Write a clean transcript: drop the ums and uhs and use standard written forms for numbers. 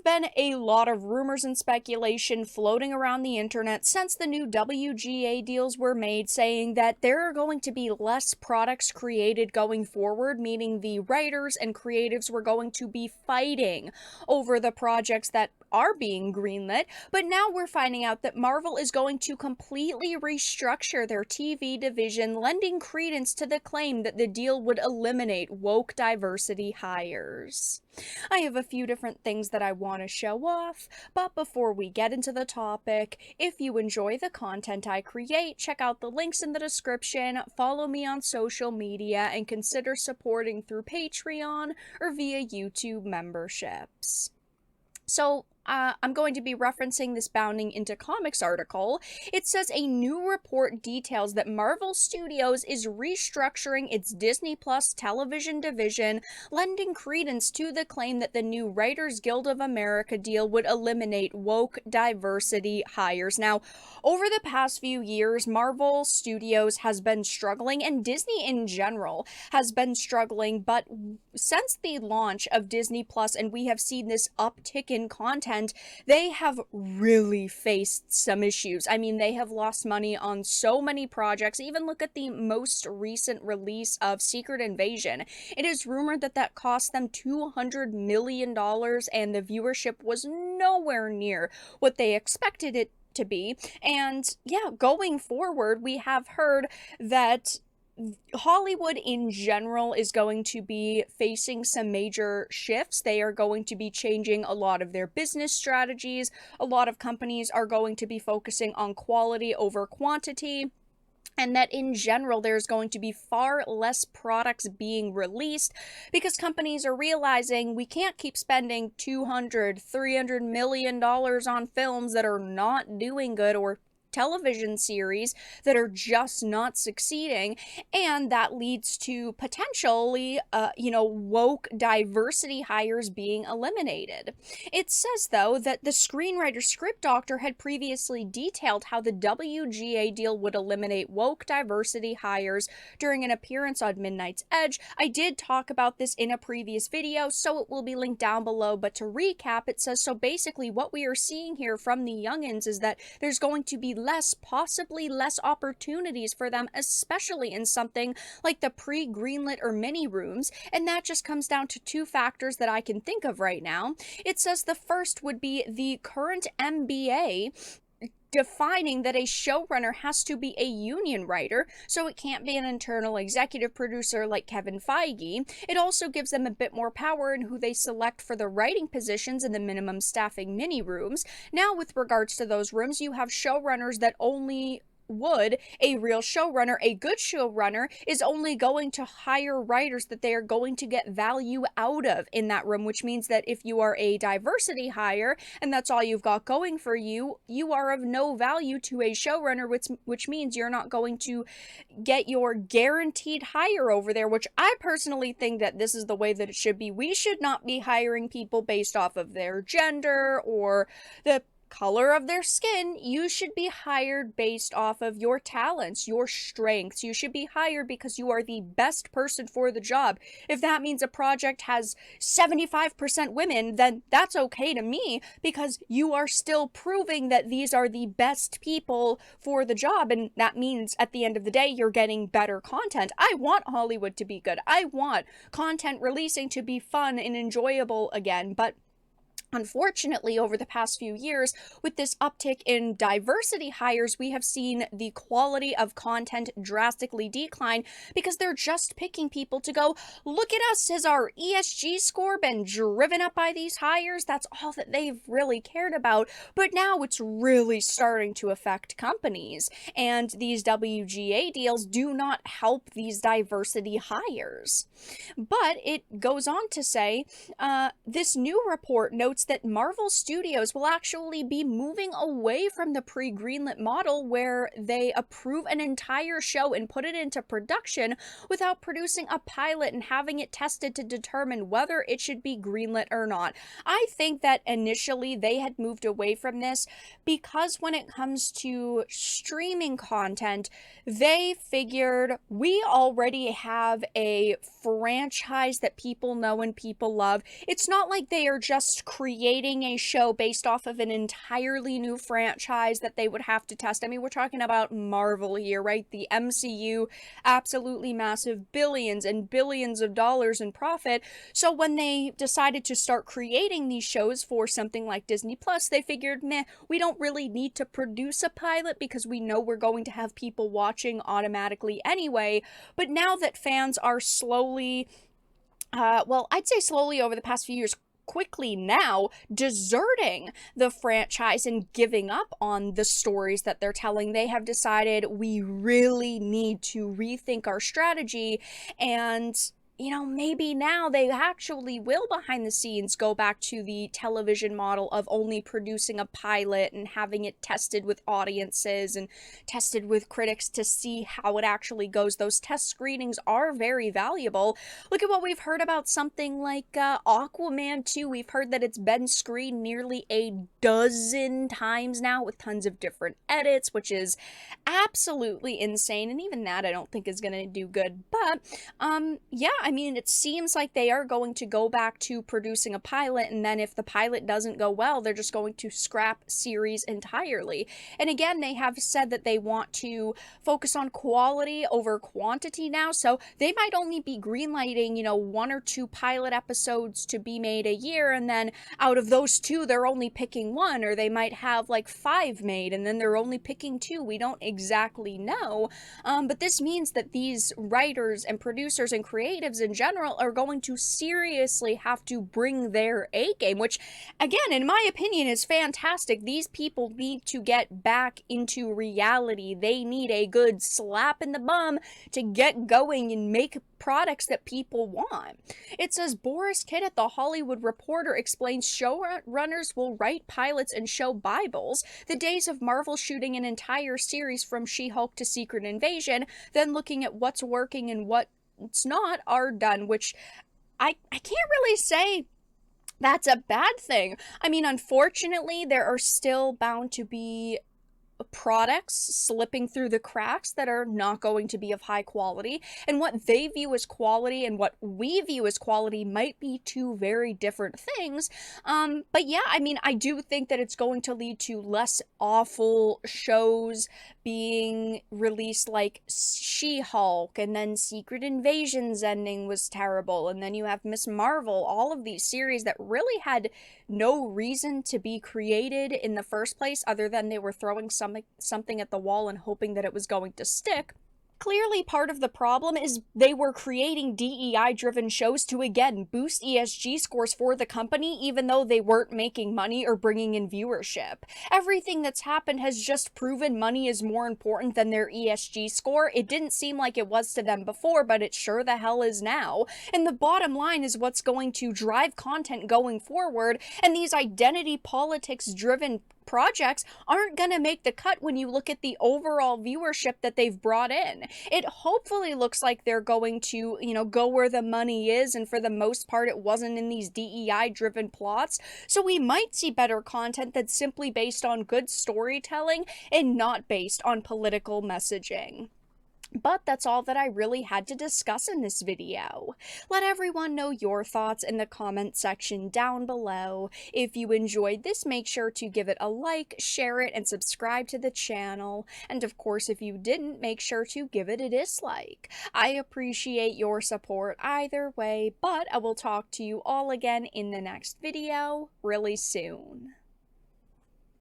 have been a lot of rumors and speculation floating around the internet since the new WGA deals were made, saying that there are going to be less products created going forward, meaning the writers and creatives were going to be fighting over the projects that are being greenlit. But now we're finding out that Marvel is going to completely restructure their TV division, lending credence to the claim that the deal would eliminate woke diversity hires. I have a few different things that I want to show off, but before we get into the topic, if you enjoy the content I create, check out the links in the description, follow me on social media, and consider supporting through Patreon or via YouTube memberships. So, I'm going to be referencing this Bounding into Comics article. It says a new report details that Marvel Studios is restructuring its Disney Plus television division, lending credence to the claim that the new Writers Guild of America deal would eliminate woke diversity hires. Now, over the past few years, Marvel Studios has been struggling, and Disney in general has been struggling, but since the launch of Disney Plus, and we have seen this uptick in content, they have really faced some issues. I mean, they have lost money on so many projects. Even look at the most recent release of Secret Invasion. It is rumored that that cost them $200 million, and the viewership was nowhere near what they expected it to be. And yeah, going forward, we have heard that Hollywood in general is going to be facing some major shifts. They are going to be changing a lot of their business strategies. A lot of companies are going to be focusing on quality over quantity. And that in general, there's going to be far less products being released because companies are realizing we can't keep spending $200-300 million on films that are not doing good, or television series that are just not succeeding, and that leads to potentially woke diversity hires being eliminated. It says though that the screenwriter script doctor had previously detailed how the WGA deal would eliminate woke diversity hires during an appearance on Midnight's Edge. I did talk about this in a previous video, so it will be linked down below, but to recap, it says, so basically what we are seeing here from the youngins is that there's going to be possibly less opportunities for them, especially in something like the pre-greenlit or mini rooms, and that just comes down to two factors that I can think of right now. It says the first would be the current MBA defining that a showrunner has to be a union writer, so it can't be an internal executive producer like Kevin Feige. It also gives them a bit more power in who they select for the writing positions in the minimum staffing mini rooms. Now, with regards to those rooms, you have showrunners that only would a real showrunner, a good showrunner, is only going to hire writers that they are going to get value out of in that room, which means that if you are a diversity hire and that's all you've got going for you, you are of no value to a showrunner, which means you're not going to get your guaranteed hire over there, which I personally think that this is the way that it should be. We should not be hiring people based off of their gender or the color of their skin. You should be hired based off of your talents, your strengths. You should be hired because you are the best person for the job. If that means a project has 75% women, then that's okay to me, because you are still proving that these are the best people for the job, and that means at the end of the day you're getting better content. I want Hollywood to be good. I want content releasing to be fun and enjoyable again, but unfortunately, over the past few years, with this uptick in diversity hires, we have seen the quality of content drastically decline because they're just picking people to go, look at us, has our ESG score been driven up by these hires? That's all that they've really cared about. But now it's really starting to affect companies, and these WGA deals do not help these diversity hires. But it goes on to say, this new report notes that Marvel Studios will actually be moving away from the pre-greenlit model where they approve an entire show and put it into production without producing a pilot and having it tested to determine whether it should be greenlit or not. I think that initially they had moved away from this because when it comes to streaming content, they figured we already have a franchise that people know and people love. It's not like they are just creating creating a show based off of an entirely new franchise that they would have to test. I mean, we're talking about Marvel here, right? The MCU, absolutely massive, billions and billions of dollars in profit. So when they decided to start creating these shows for something like Disney Plus, they figured, meh, we don't really need to produce a pilot because we know we're going to have people watching automatically anyway. But now that fans are slowly, well, I'd say slowly over the past few years, quickly now deserting the franchise and giving up on the stories that they're telling, they have decided we really need to rethink our strategy. And maybe now they actually will behind the scenes go back to the television model of only producing a pilot and having it tested with audiences and tested with critics to see how it actually goes. Those test screenings are very valuable. Look at what we've heard about something like Aquaman 2. We've heard that it's been screened nearly a dozen times now with tons of different edits, which is absolutely insane. And even that I don't think is going to do good. But yeah, I mean, it seems like they are going to go back to producing a pilot, and then if the pilot doesn't go well, they're just going to scrap series entirely. And again, they have said that they want to focus on quality over quantity now, so they might only be greenlighting, 1 or 2 pilot episodes to be made a year, and then out of those 2, they're only picking 1, or they might have like 5 made, and then they're only picking 2. We don't exactly know, but this means that these writers and producers and creatives in general are going to seriously have to bring their A game, which again, in my opinion, is fantastic. These people need to get back into reality. They need a good slap in the bum to get going and make products that people want. It says Boris Kidd at The Hollywood Reporter explains showrunners will write pilots and show Bibles. The days of Marvel shooting an entire series from She-Hulk to Secret Invasion, then looking at what's working and what's not, are done, which I can't really say that's a bad thing. I mean, unfortunately, there are still bound to be products slipping through the cracks that are not going to be of high quality, and what they view as quality and what we view as quality might be two very different things. But yeah, I mean, I do think that it's going to lead to less awful shows being released, like She-Hulk, and then Secret Invasion's ending was terrible, and then you have Miss Marvel, all of these series that really had no reason to be created in the first place other than they were throwing something at the wall and hoping that it was going to stick. Clearly, part of the problem is they were creating DEI-driven shows to, again, boost ESG scores for the company, even though they weren't making money or bringing in viewership. Everything that's happened has just proven money is more important than their ESG score. It didn't seem like it was to them before, but it sure the hell is now. And the bottom line is what's going to drive content going forward, and these identity politics-driven projects aren't gonna make the cut when you look at the overall viewership that they've brought in. It hopefully looks like they're going to, go where the money is, and for the most part it wasn't in these DEI driven plots, so we might see better content that's simply based on good storytelling and not based on political messaging. But that's all that I really had to discuss in this video. Let everyone know your thoughts in the comment section down below. If you enjoyed this, make sure to give it a like, share it, and subscribe to the channel. And of course, if you didn't, make sure to give it a dislike. I appreciate your support either way, but I will talk to you all again in the next video really soon.